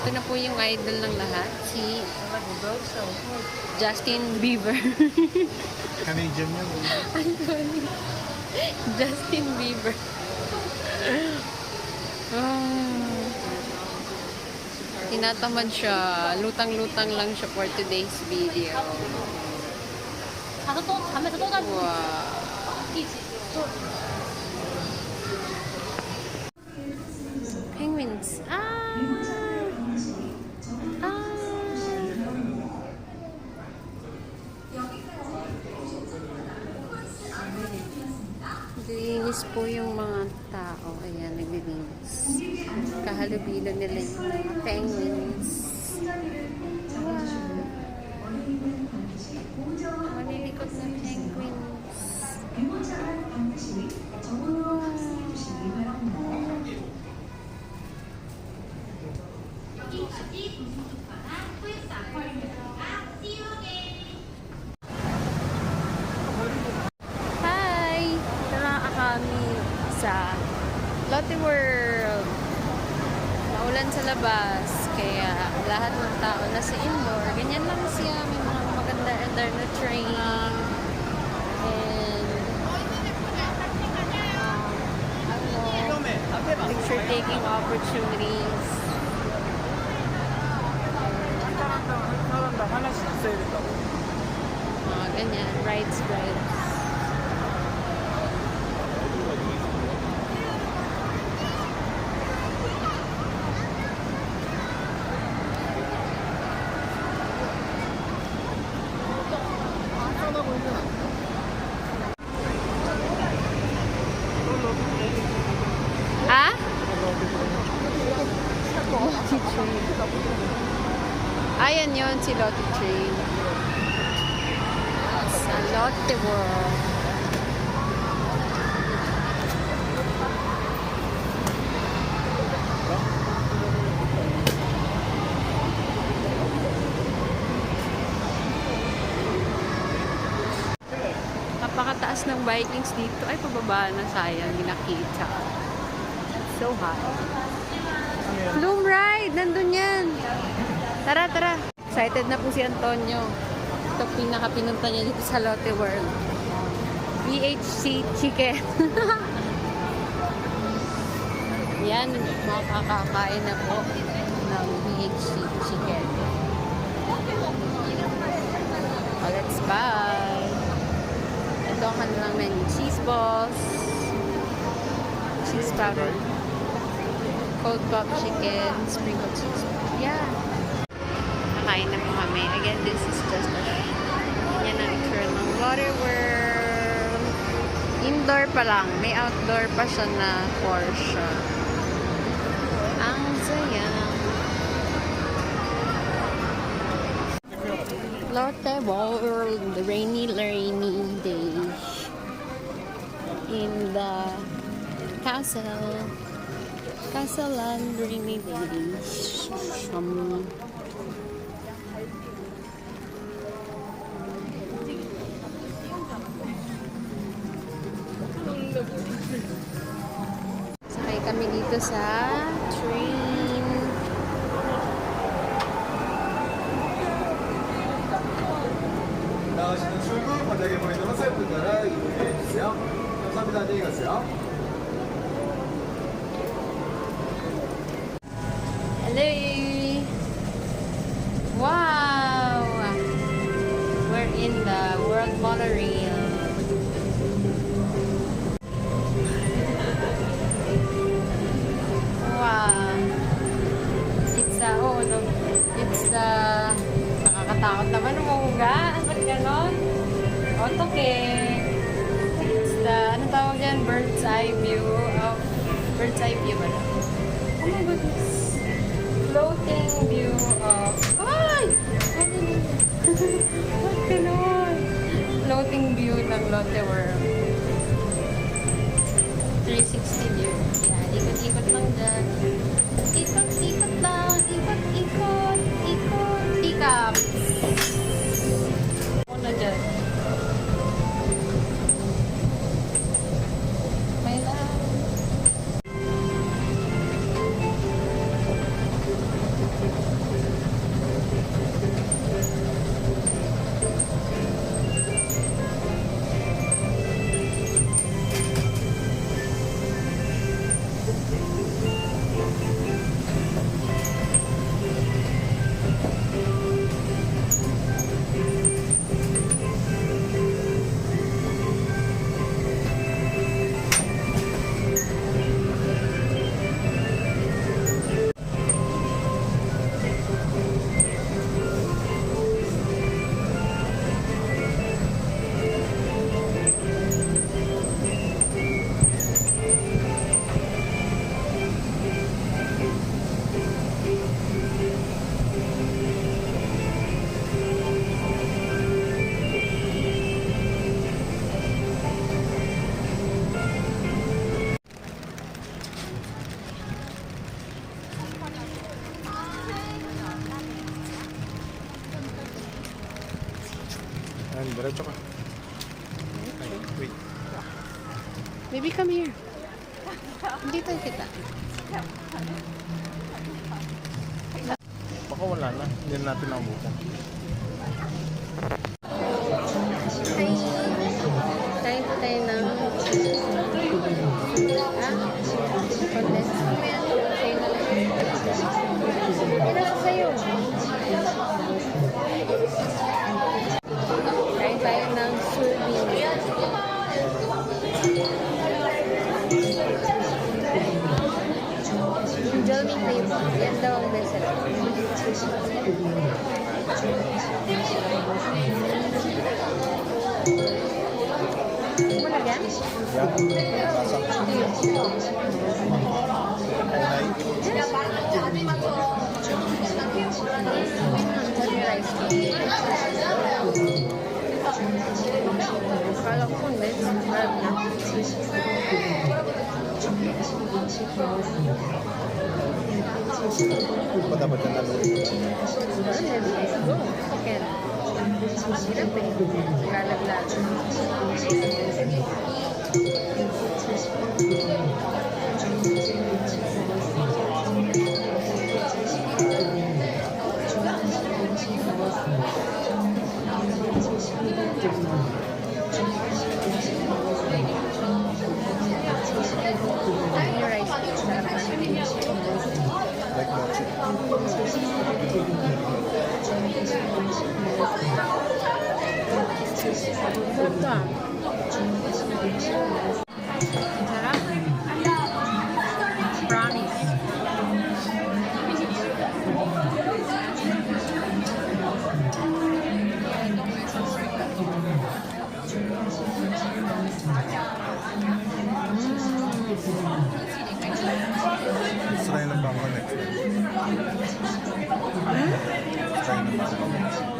Ito na po yung idol ng lahat, si Justin Bieber. Canadian yan. Ang funny. Justin Bieber. Tinatamad siya. Lutang-lutang lang siya for today's video. Wow. Penguins. Naglilinis po yung mga tao. Ayan, naglilinis. Kahalubilo nila yung mga penguins. Malilikot na penguins. Hi! Ito na kami sa Lotte World. Naulan sa labas, kaya lahat ng tao nasa indoor. Ganyan lang siya. May mga maganda na train. And picture taking opportunities. Mga ganyan, rides. Ah? Lotte Train. Ayan yun, si Lotte Train. Sa Lotte World. Napakataas ng Vikings dito. Ay, pababa na, sayang. Ginakita. So high. Flume ride! Nandun yan! Tara! Excited na po si Antonio. Ito pinaka-pinunta niya dito sa Lotte World. VHC Chicken. Yan, makakakain na po ng VHC Chicken. Let's buy! Ito ang kanilang menu. Cheese balls. Cheese powder. Cold pop chicken. Sprinkled cheese. Yeah. Nakain na po kami. Again, this is just a yan ang itsura ng Lotte World. Indoor pa lang. May outdoor pa siya na portion. Ang saya. Lotte World. The rainy day. In the castle and rainy days. Sakay kami dito sa train. Hello! Wow! We're in the World Monorail. Wow! Nakakatakot naman umuuga. Ba't ganon? Autocare. It's the, ano tawag yan? Bird's eye view ba? Oh my goodness. Floating view of... Ay! Ba't ganon? Floating view ng Lotte World. 360 view. Yan, ikot-ikot lang dyan. Ikot-ikot lang. Ikot-ikot. Ikot. Ako na dyan. May lang. 1 Ayan, diretso ka. Ay, wait. Maybe come here. Dito kita. Baka wala na. Hindi na natin nabutan. Hi. Kain po tayo ng condensed milk. Sa'yo na lang. Hindi na lang sa'yo. Kain tayo ng sorbet. Yung Jolmy flavor. Yan daw ang best seller. Malagyan? Yeah. Sasang. Rice cake. Kala ko kung best. Marag na. Pa dapat na naluto. Go. Okay. Hirap eh. Lalaglag. Yung rice cake. Sarap na. Like that. Sarap to ah. Sarap. Promise. Try na ba ako next time? Try na ba ako?